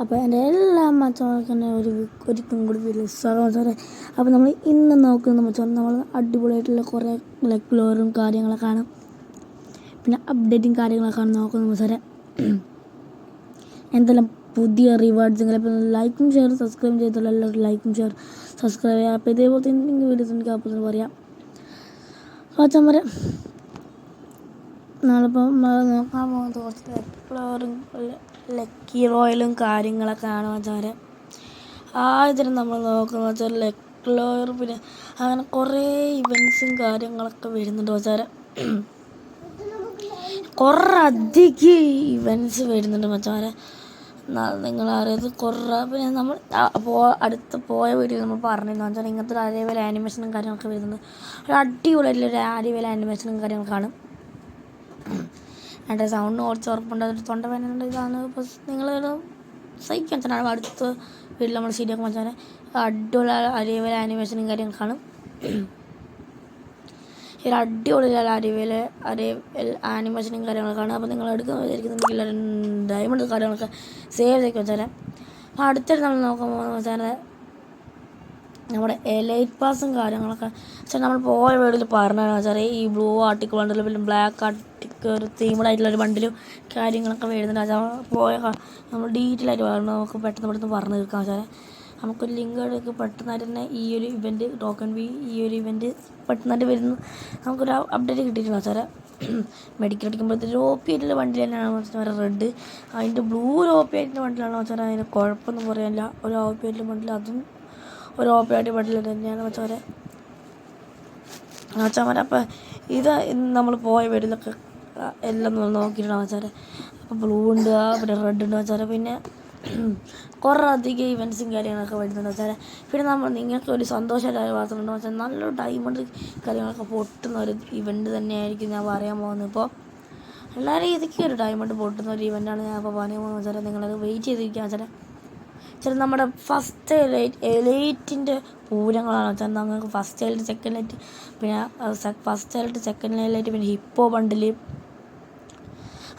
അപ്പോൾ എൻ്റെ എല്ലാ മച്ചമാർക്കും ഒരിക്കലും കൂടി വലിയ സ്വാഗതം. അപ്പോൾ നമ്മൾ ഇന്ന് നോക്കുന്ന മച്ചാൻ നമ്മൾ അടിപൊളിയായിട്ടുള്ള കുറേ ലെക്ലോറും കാര്യങ്ങളൊക്കെ കാണും, പിന്നെ അപ്ഡേറ്റും കാര്യങ്ങളൊക്കെ ആണ് നോക്കുന്ന മച്ചാരെ. എന്തെല്ലാം പുതിയ റിവാർഡ്സ് ഇപ്പോൾ ലൈക്കും ഷെയർ സബ്സ്ക്രൈബ് ചെയ്തുള്ള എല്ലാവരും ലൈക്കും ഷെയർ സബ്സ്ക്രൈബ് ചെയ്യുക. അപ്പോൾ ഇതേപോലത്തെ എന്തെങ്കിലും വീഡിയോസ് എനിക്ക് അപ്പോൾ തന്നെ പറയാം മച്ചാന്മാരെ. നാളിപ്പോൾ നോക്കാൻ പോകുന്നത് കുറച്ച് ലെക്ലോറും ലക്കി റോയലും കാര്യങ്ങളൊക്കെ ആണ് മച്ചാരെ. ആദ്യം നമ്മൾ നോക്കുന്നത് വെച്ചാൽ ലെക്ലോർ, പിന്നെ അങ്ങനെ കുറേ ഇവൻറ്റ്സും കാര്യങ്ങളൊക്കെ വരുന്നുണ്ട് മച്ചാരെ. കുറേ അധികം ഇവൻറ്റ്സ് വരുന്നുണ്ട് മച്ചാരെ. നിങ്ങളറിയത് കുറേ, പിന്നെ നമ്മൾ അടുത്ത് പോയ വീഡിയോ നമ്മൾ പറഞ്ഞിരുന്നു വെച്ചാൽ ഇങ്ങനത്തെ അതേപോലെ ആനിമേഷനും കാര്യങ്ങളൊക്കെ വരുന്നുണ്ട്. ഒരു അടിപൊളിയായിട്ടുള്ള അടിപൊളി ആനിമേഷനും കാര്യങ്ങളൊക്കെയാണ്. എൻ്റെ സൗണ്ട് കുറച്ച് ഉറപ്പുണ്ട്, അതൊരു തൊണ്ട വേനുണ്ട്. ഇതാണ് ഇപ്പോൾ നിങ്ങൾ സഹിക്കാൻ വെച്ചാൽ അടുത്ത വീട്ടിൽ നമ്മൾ ശരിയാക്കും വെച്ചാൽ അടിപൊളി അടിപൊളി ആനിമേഷനും കാര്യങ്ങളൊക്കെയാണ്. ഈ ഒരു അടിപൊളി അടിപൊളി ആനിമേഷനും കാര്യങ്ങളൊക്കെയാണ്. അപ്പോൾ നിങ്ങൾ എടുക്കാൻ വിചാരിക്കുന്നുണ്ടെങ്കിൽ ഡയമണ്ട് കാര്യങ്ങളൊക്കെ സേവ് ചെയ്ത് വെച്ചാൽ. അപ്പോൾ അടുത്തിട്ട് നമ്മൾ നോക്കാൻ പോകുന്നത് വെച്ചാൽ നമ്മുടെ എലൈറ്റ് പാസും കാര്യങ്ങളൊക്കെ വെച്ചാൽ നമ്മൾ പോയ വീട്ടിൽ പറഞ്ഞതെന്ന് വെച്ചാൽ ഈ ബ്ലൂ ആർട്ടിക്കിൾ ഉണ്ടല്ലോ, പിന്നെ ബ്ലാക്ക് ആർട്ടിക്കിൾ ഒരു തീമഡായിട്ടുള്ളൊരു ബണ്ടിലും കാര്യങ്ങളൊക്കെ വരുന്നുണ്ട്. അത് പോയ നമ്മൾ ഡീറ്റെയിൽ ആയിട്ട് പറഞ്ഞു നമുക്ക് പെട്ടെന്ന് പറഞ്ഞു തീർക്കാൻ വെച്ചാൽ നമുക്കൊരു ലിങ്ക് എടുക്കുക പെട്ടെന്നായിട്ട് തന്നെ ഈ ഒരു ഇവൻറ്റ് ടോക്കൺ ബി ഈ ഒരു ഇവൻറ്റ് പെട്ടെന്നായിട്ട് വരുന്നു. നമുക്കൊരു അപ്ഡേറ്റ് കിട്ടിയിട്ടുണ്ട് വെച്ചാൽ മെഡിക്കൽ അടിക്കുമ്പോഴത്തേക്ക് OP ആയിട്ടുള്ള വണ്ടി തന്നെയാണ് വെച്ചാൽ റെഡ്. അതിൻ്റെ ബ്ലൂ ഒരു OP ആയിട്ടുള്ള വണ്ടിയിലാണ് വെച്ചാൽ അതിന് കുഴപ്പമൊന്നും പറയാനില്ല. ഒരു OP ആയിട്ടുള്ള വണ്ടിയിൽ അതും ഒരു OP ആയിട്ട് വണ്ടിയിൽ തന്നെയാണ് വെച്ചാൽ. അപ്പോൾ ഇത് നമ്മൾ പോയ വീട്ടിലൊക്കെ എല്ലാം നമ്മൾ നോക്കിയിട്ടാണ് വെച്ചാൽ. അപ്പോൾ ബ്ലൂ ഉണ്ട്, പിന്നെ റെഡ് ഉണ്ട് വെച്ചാൽ, പിന്നെ കുറേ അധികം ഇവൻറ്റ്സും കാര്യങ്ങളൊക്കെ വരുന്നുണ്ട് വെച്ചാൽ. പിന്നെ നിങ്ങൾക്ക് ഒരു സന്തോഷമായ വാർത്തയുണ്ടോ വെച്ചാൽ നല്ലൊരു ഡയമണ്ട് കാര്യങ്ങളൊക്കെ പൊട്ടുന്ന ഒരു ഇവൻറ്റ് തന്നെയായിരിക്കും ഞാൻ പറയാൻ പോകുന്നത്. ഇപ്പോൾ എല്ലാ രീതിക്കും ഒരു ഡയമണ്ട് പൊട്ടുന്ന ഒരു ഇവൻ്റാണ് ഞാൻ ഇപ്പോൾ പറയാൻ പോകുന്നത് വെച്ചാൽ. നിങ്ങളത് വെയിറ്റ് ചെയ്തിരിക്കുക വെച്ചാൽ. നമ്മുടെ ഫസ്റ്റ് എലൈറ്റിൻ്റെ പൂരങ്ങളാണ് വെച്ചാൽ. നിങ്ങൾക്ക് ഫസ്റ്റ് എലൈറ്റ്, സെക്കൻഡ് എലൈറ്റ്, പിന്നെ ഫസ്റ്റ് എലൈറ്റ്, സെക്കൻഡ് എലൈറ്റ്, പിന്നെ ഹിപ്പോ ബണ്ടിൽ,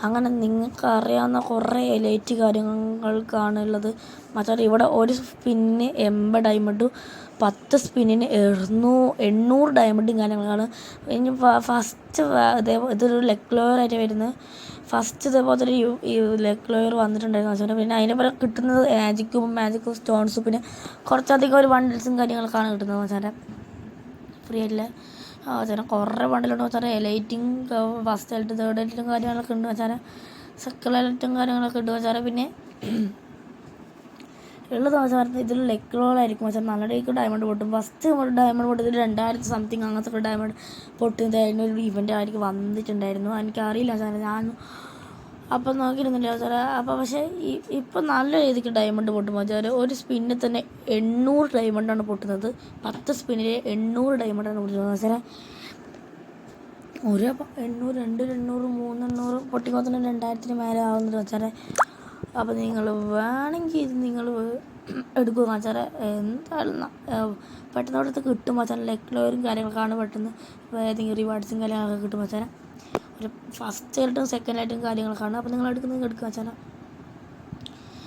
അങ്ങനെ നിങ്ങൾക്ക് അറിയാവുന്ന കുറേ എലൈറ്റ് കാര്യങ്ങൾക്കാണ് ഉള്ളത് മച്ചാൽ. ഇവിടെ ഒരു സ്പിന്നിന് 80 ഡയമണ്ടും 10 സ്പിന്നിന് 800 ഡയമണ്ടും കാര്യങ്ങളാണ്. ഇനി ഫസ്റ്റ് ഇതൊരു ലെക്ലോയറായിട്ട് വരുന്നത്. ഫസ്റ്റ് ഇതേപോലത്തെ ഒരു ലെക്ലോയർ വന്നിട്ടുണ്ടായിരുന്നു വെച്ചാൽ. പിന്നെ അതിൻ്റെ പോലെ കിട്ടുന്നത് മാജിക്കും സ്റ്റോൺസും, പിന്നെ കുറച്ചധികം ഒരു ബണ്ടിൽസും കാര്യങ്ങളൊക്കെയാണ് കിട്ടുന്നത് വെച്ചാൽ ഫ്രീ ആയിട്ടില്ല. ചില കുറേ ബണ്ടിലുണ്ട് വെച്ചാൽ. എലൈറ്റിങ് ഫസ്റ്റ് എലൈറ്റ്, തേർഡ് എലൈറ്റും കാര്യങ്ങളൊക്കെ ഉണ്ട് വെച്ചാൽ. സെക്കൻഡ് എലൈറ്റും കാര്യങ്ങളൊക്കെ ഉണ്ട് വെച്ചാൽ. പിന്നെ ഉള്ളത് വെച്ചാൽ ഇതിൽ ലെക്ലോളായിരിക്കും വെച്ചാൽ. നല്ല ഡേക്ക് ഡയമണ്ട് പൊട്ടും. ഫസ്റ്റ് ഡയമണ്ട് പൊട്ടിയത് 2000 സംതിങ് അങ്ങനത്തെ ഒരു ഡയമണ്ട് പൊട്ടുന്നത് അതിനൊരു ഇവൻ്റ് ആയിരിക്കും വന്നിട്ടുണ്ടായിരുന്നു. എനിക്കറിയില്ല വെച്ചാൽ, ഞാൻ അപ്പം നോക്കിയിരുന്നില്ല വെച്ചാൽ. അപ്പോൾ പക്ഷേ ഇപ്പം നല്ല രീതിക്ക് ഡയമണ്ട് പൊട്ടും വെച്ചാൽ. ഒരു സ്പിന്നിൽ തന്നെ 800 ഡയമണ്ടാണ് പൊട്ടുന്നത്. 10 സ്പിന്നിൽ 800 ഡയമണ്ടാണ് പൊട്ടുന്നത് വെച്ചാൽ. ഒരു 800, 2, 800, 300 പൊട്ടിക്കുമ്പോൾ തന്നെ 2000-ന് മേലെ ആവുന്നത് വെച്ചാൽ. അപ്പോൾ നിങ്ങൾ വേണമെങ്കിൽ ഇത് നിങ്ങൾ എടുക്കുക വെച്ചാൽ. എന്തായാലും പെട്ടെന്നോടത്ത് കിട്ടും വെച്ചാൽ. ലെക്ലോറും കാര്യങ്ങളൊക്കെയാണ് പെട്ടെന്ന് ഏതെങ്കിലും റിവാർഡ്സും കാര്യങ്ങളൊക്കെ കിട്ടും വെച്ചാൽ. ഒരു ഫസ്റ്റ് ആയിട്ടും സെക്കൻഡ് ആയിട്ടും കാര്യങ്ങളൊക്കെയാണ്. അപ്പോൾ നിങ്ങൾ എടുക്കുക വെച്ചാൽ.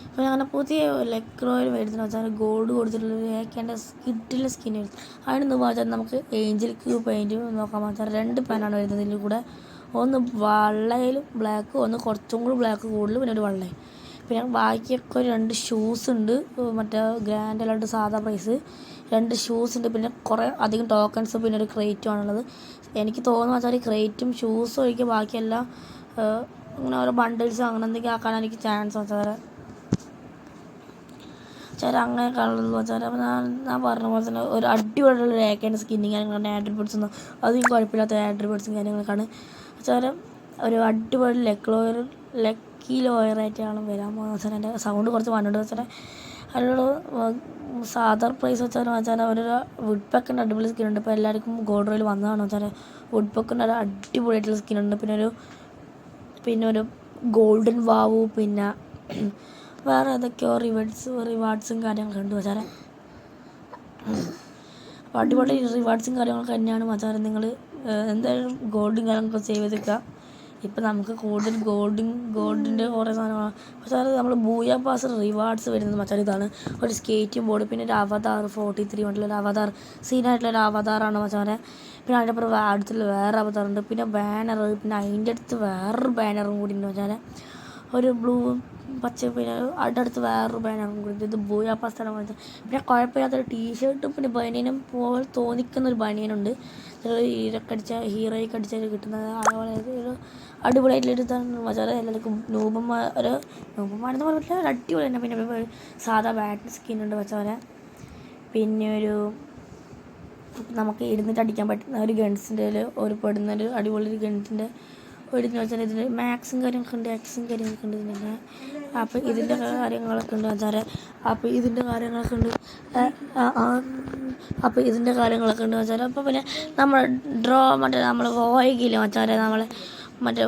അപ്പോൾ അങ്ങനെ പുതിയ ലെക്ലോയിൽ വരുന്നത് വെച്ചാൽ ഗോൾഡ് കൊടുത്തിട്ടുള്ള ഏക്കേണ്ട സ്കിറ്റിലെ സ്കിൻ വരും. അതിനൊന്ന് വെച്ചാൽ നമുക്ക് ഏഞ്ചൽ ക്യൂബ് പെയിൻറ്റ് നോക്കാൻ വെച്ചാൽ 2 പാനാണ് വരുന്നത്. ഇതിൽ കൂടെ ഒന്ന് വെള്ളയിലും ബ്ലാക്ക്, ഒന്ന് കുറച്ചും കൂടി ബ്ലാക്ക് കൂടുതൽ, പിന്നെ ഒരു വെള്ളയും. പിന്നെ ബാക്കിയൊക്കെ ഒരു 2 ഷൂസ് ഉണ്ട്. മറ്റേ ഗ്രാൻഡ് അല്ലാണ്ട് സാധാ പ്രൈസ് 2 ഷൂസ് ഉണ്ട്. പിന്നെ കുറേ അധികം ടോക്കൺസ്, പിന്നെ ഒരു ക്രേറ്റും ആണുള്ളത്. എനിക്ക് തോന്നുന്നു വെച്ചാൽ ഈ ക്രേറ്റും ഷൂസും ഒഴിക്കുക ബാക്കിയെല്ലാം ഇങ്ങനെ ഓരോ ബണ്ടിൽസും അങ്ങനെ എന്തെങ്കിലും ആക്കാൻ എനിക്ക് ചാൻസ് വെച്ചാൽ അങ്ങനെ കാണുന്നത് വെച്ചാൽ. അപ്പോൾ ഞാൻ പറഞ്ഞ പോലെ തന്നെ ഒരു അടിപൊളിയുള്ള ഏക്കേണ്ട സ്കിന്നിങ് കാര്യങ്ങളാണ്. ആട്രിബ്യൂട്ട്സ് ഒന്നും അധികം കുഴപ്പമില്ലാത്ത ആട്രിബ്യൂട്ട്സും കാര്യങ്ങളൊക്കെയാണ് വെച്ചാൽ. ഒരു അടിപൊളി ലക്കി ലോയറായിട്ടാണ് വരാൻ പോകുന്നത് വെച്ചാൽ. എൻ്റെ സൗണ്ട് കുറച്ച് വന്നിട്ട് വെച്ചാൽ. അതിലുള്ള സാധാ പ്രൈസ് വെച്ചാൽ ഒരു വുഡ് പെക്കിൻ്റെ അടിപൊളി സ്കിന്നുണ്ട്. ഇപ്പോൾ എല്ലാവർക്കും ഗോൾഡ് റോയിൽ വന്നതാണ് വെച്ചാൽ. വുഡ് പെക്കിൻ്റെ ഒരു അടിപൊളിയായിട്ടുള്ള സ്കിന്നുണ്ട്. പിന്നെ ഒരു ഗോൾഡൻ വാവു, പിന്നെ വേറെ ഏതൊക്കെയോ റിവാർഡ്സും കാര്യങ്ങളൊക്കെ ഉണ്ട് വെച്ചാൽ. അപ്പോൾ അടിപൊളി റിവാർഡ്സും കാര്യങ്ങളൊക്കെ തന്നെയാണ് വെച്ചാൽ. നിങ്ങൾ എന്തായാലും ഗോൾഡും കാര്യങ്ങളൊക്കെ സേവ് ചെയ്ത് വെക്കുക. ഇപ്പം നമുക്ക് കൂടുതൽ ഗോൾഡിൻ്റെ കുറേ സാധനമാണ്. പക്ഷേ അത് നമ്മൾ ബൂയാ പാസ് റിവാർഡ്സ് വരുന്നത് മച്ചാൻ ഇതാണ്. ഒരു സ്കേറ്റിംഗ് ബോർഡ്, പിന്നെ ഒരു അവതാർ 43 കൊണ്ടുള്ള അവതാർ സീനായിട്ടുള്ളൊരു അവതാറാണ് മച്ചാനെ. പിന്നെ അതിൻ്റെ അപ്പുറം അടുത്തുള്ള വേറെ അവതാറുണ്ട്, പിന്നെ ബാനർ, പിന്നെ അതിൻ്റെ അടുത്ത് വേറൊരു ബാനറും കൂടി ഉണ്ട് മച്ചാനെ. ഒരു ബ്ലൂ പച്ച, പിന്നെ അടുത്തടുത്ത് വേറൊരു ബാനറും കൂടി. ഇത് ബൂയാ പാസ്സാണ് മച്ചാൻ. പിന്നെ കുഴപ്പമില്ലാത്തൊരു ടീഷർട്ടും പിന്നെ ബനിയനും പോലെ തോന്നിക്കുന്നൊരു ബനിയനുണ്ട്. ഹീറോയ്ക്ക് അടിച്ചാൽ കിട്ടുന്നത് അതുപോലെ ഒരു അടിപൊളിയായിട്ടുള്ളൊരു ഇതാണ് മച്ചാനെ. എല്ലാവർക്കും നൂപന്മാരെന്ന് പറഞ്ഞിട്ട് ഒരു അടിപൊളി തന്നെ. പിന്നെ സാധാ ബാറ്റ് സ്കിന്നുണ്ട് മച്ചാനെ. പിന്നെ ഒരു നമുക്ക് ഇരുന്നിട്ട് അടിക്കാൻ പറ്റുന്ന ഒരു ഗൺസിൻ്റെ ഒരു പെടുന്നൊരു അടിപൊളി ഒരു ഗൺസിൻ്റെ ഒരിതെന്ന് വെച്ചാൽ ഇതിന് മാക്സും കാര്യങ്ങളൊക്കെ ഉണ്ട്, എക്സും കാര്യങ്ങളൊക്കെ ഉണ്ട് ഇതിൻ്റെ. അപ്പോൾ ഇതിൻ്റെ കാര്യങ്ങളൊക്കെ ഉണ്ട് മച്ചാനെ. അപ്പോൾ ഇതിൻ്റെ കാര്യങ്ങളൊക്കെ ഉണ്ട് മച്ചാനെ. അപ്പോൾ പിന്നെ നമ്മൾ മറ്റേ നമ്മൾ വോയിക്കില്ല മച്ചാനെ, നമ്മളെ മറ്റേ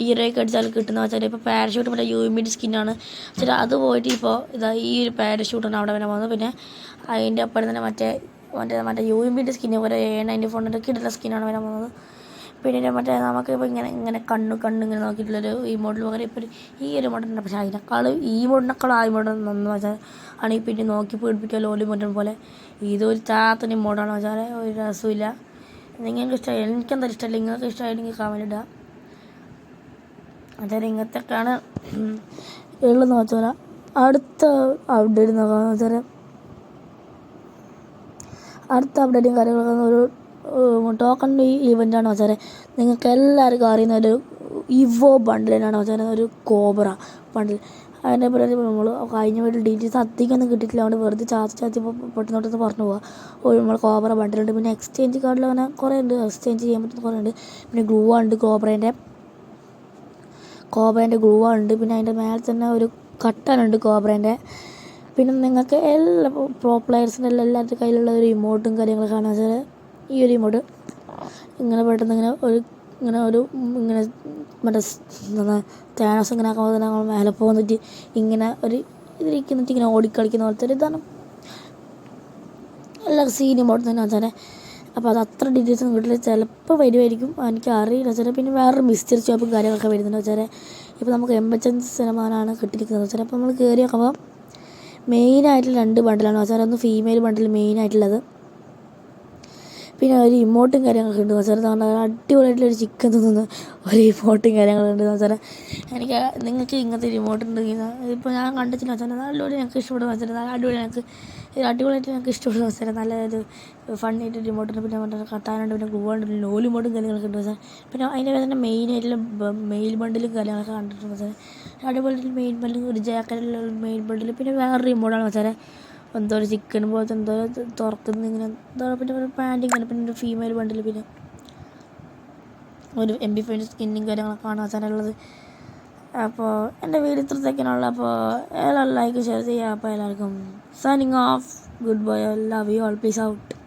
ഹീറോയ്ക്ക് അടിച്ചാൽ കിട്ടുന്ന വെച്ചാൽ ഇപ്പോൾ പാരഷൂട്ട് മറ്റേ യൂമിൻ്റെ സ്കിന്നാണ് വെച്ചാൽ. അത് പോയിട്ട് ഇപ്പോൾ ഇതാ ഈ ഒരു പാരഷൂട്ടാണ് അവിടെ വരെ പോകുന്നത്. പിന്നെ അതിൻ്റെ ഒപ്പം തന്നെ മറ്റേ യൂമിൻ്റെ സ്കിന്ന് പോലെ A94 കിട്ടുന്ന സ്കിന്നാണ് വരാൻ പോകുന്നത്. പിന്നെ മറ്റേ നമുക്കിപ്പോൾ ഇങ്ങനെ കണ്ണ് ഇങ്ങനെ നോക്കിയിട്ടുള്ളൊരു ഈ മോഡൽ പകരം ഇപ്പോൾ ഈ ഒരു മോഡലുണ്ട്. പക്ഷേ ഈ മോഡിനേക്കാളും ആ മോഡൽ നന്ന് വെച്ചാൽ ആണെങ്കിൽ പിന്നെ നോക്കി പേടിപ്പിക്കുക ലോലി മോഡൽ പോലെ. ഇതൊരു ചാത്തനി മോഡാണ് വെച്ചാൽ, ഒരു രസമില്ല. നിങ്ങൾക്ക് ഇഷ്ടമായി, എനിക്കെന്തായാലും ഇഷ്ടമല്ല. നിങ്ങൾക്ക് ഇഷ്ടമായിട്ടെങ്കിൽ കമൻറ്റ് ഇടുക. അതായത് ഇങ്ങനത്തെയൊക്കെയാണ് ഉള്ളതെന്ന് വെച്ചാൽ. അടുത്ത അപ്ഡേറ്റ് നോക്കാമെന്ന് വെച്ചാൽ, അടുത്ത അപ്ഡേറ്റും കാര്യങ്ങളൊക്കെ ഒരു ടോക്കൺ ഇവൻ്റാണ് വെച്ചാൽ. നിങ്ങൾക്ക് എല്ലാവർക്കും അറിയുന്ന ഒരു ഇവോ ബണ്ടിലാണ് വെച്ചാൽ, ഒരു കോബ്ര ബണ്ടിൽ. അതിൻ്റെ പറ്റി നമ്മൾ കഴിഞ്ഞ വീട്ടിൽ ഡീറ്റെയിൽസ് അധികമൊന്നും കിട്ടിയിട്ടില്ല. അവിടെ വെറുതെ ചാത്തി പെട്ടെന്ന് പറഞ്ഞു പോവുക. നമ്മൾ കോബ്ര ബണ്ടിലുണ്ട്. പിന്നെ എക്സ്ചേഞ്ച് കാർഡിൽ അങ്ങനെ കുറേ ഉണ്ട്, എക്സ്ചേഞ്ച് ചെയ്യാൻ പറ്റുന്ന കുറേ ഉണ്ട്. പിന്നെ ഗ്ലൂ ഉണ്ട്, കോബ്രേൻ്റെ ഗ്ലൂ ഉണ്ട്. പിന്നെ അതിൻ്റെ മേലെ തന്നെ ഒരു കട്ടനുണ്ട് കോബ്രേൻ്റെ. പിന്നെ നിങ്ങൾക്ക് എല്ലാ പ്രോ പ്ലെയേഴ്സിൻ്റെ എല്ലാവരുടെ കയ്യിലുള്ള ഒരു ഇമോട്ടും കാര്യങ്ങളൊക്കെ കാണാൻ വെച്ചാൽ, ഈ ഒരു ഇമോട്ട് ഇങ്ങനെ പെട്ടെന്ന് ഇങ്ങനെ മറ്റേ തേനോസ് ഇങ്ങനെ ആക്കുമ്പോൾ തന്നെ നമ്മൾ മേലെ പോന്നിട്ട് ഇങ്ങനെ ഒരു ഇതിരിക്കുന്നിട്ട് ഇങ്ങനെ ഓടിക്കളിക്കുന്ന പോലത്തെ ഒരു ഇതാണ്. എല്ലാ സീൻ ഇമോട്ട് തന്നെ വെച്ചാൽ. അപ്പോൾ അത് അത്ര ഡീറ്റെയിൽസ് ഒന്നും കിട്ടില്ല, ചിലപ്പോൾ വരുമായിരിക്കും, എനിക്ക് അറിയില്ല വെച്ചാൽ. പിന്നെ വേറൊരു മിസ്റ്ററി ഷോപ്പും കാര്യങ്ങളൊക്കെ വരുന്നുണ്ട് വെച്ചാൽ. ഇപ്പോൾ നമുക്ക് 85% കിട്ടിയിരിക്കുന്നത് വെച്ചാൽ. അപ്പോൾ നമ്മൾ കയറി നോക്കുമ്പോൾ മെയിനായിട്ടുള്ള 2 ബണ്ടിലാണ് വെച്ചാൽ. ഒന്ന് ഫീമെയിൽ ബണ്ടിൽ മെയിനായിട്ടുള്ളത്, പിന്നെ ഒരു ഇമോട്ടും കാര്യങ്ങളൊക്കെ ഉണ്ട് വെച്ചാൽ. അടിപൊളിയായിട്ടുള്ളൊരു ചിക്കൻ തിന്നുന്ന ഒരു ഇമോട്ടും കാര്യങ്ങളുണ്ട് വെച്ചാൽ. നിങ്ങൾക്ക് ഇങ്ങനത്തെ ഒരു ഇമോട്ട് ഉണ്ടെങ്കിൽ ഇപ്പോൾ ഞാൻ കണ്ടിട്ടില്ല വെച്ചാൽ. നല്ലൊരു ഞങ്ങൾക്ക് ഇഷ്ടപ്പെടുന്ന വെച്ചാൽ, നല്ല അടിപൊളിയായിട്ട് ഞങ്ങൾക്ക് ഇഷ്ടപ്പെടുന്ന വെച്ചാൽ. നല്ലൊരു ഫണ്ണായിട്ടൊരു ഇമോട്ടുണ്ട്. പിന്നെ മറ്റേ കട്ടാനുണ്ട്, പിന്നെ ഗ്ലൂ ഉണ്ട്, ലോലി ഇമോട്ടും കാര്യങ്ങളൊക്കെ ഉണ്ട് വെച്ചാൽ. പിന്നെ അതിൻ്റെ തന്നെ മെയിനായിട്ടുള്ള മെയിൽ ബണ്ടിലും കാര്യങ്ങളൊക്കെ കണ്ടിട്ടുണ്ട് വെച്ചാൽ. അടിപൊളിയായിട്ട് മെയിൻ ബണ്ടിൽ, ഒരു ജാക്കറ്റിലുള്ള മെയിൻ ബണ്ടിൽ. പിന്നെ വേറൊരു ഇമോട്ടാണ് വെച്ചാൽ, എന്തോ ഒരു ചിക്കൻ പോലത്തെ എന്തോ തുറക്കുന്ന ഇങ്ങനെ എന്തോ. പിന്നെ ഒരു പാൻറ്റും കാണും, പിന്നെ ഒരു ഫീമെയിൽ ബണ്ടിൽ, പിന്നെ ഒരു MP5 സ്കിന്നും കാര്യങ്ങളൊക്കെ കാണാൻ വെച്ചാലുള്ളത്. അപ്പോൾ എൻ്റെ വീഡിയോ ഇത്രത്തേക്കാണുള്ളത്. അപ്പോൾ എല്ലാവരും ലൈക്ക് ഷെയർ ചെയ്യുക. അപ്പോൾ എല്ലാവർക്കും signing off, good bye, love you all, peace out.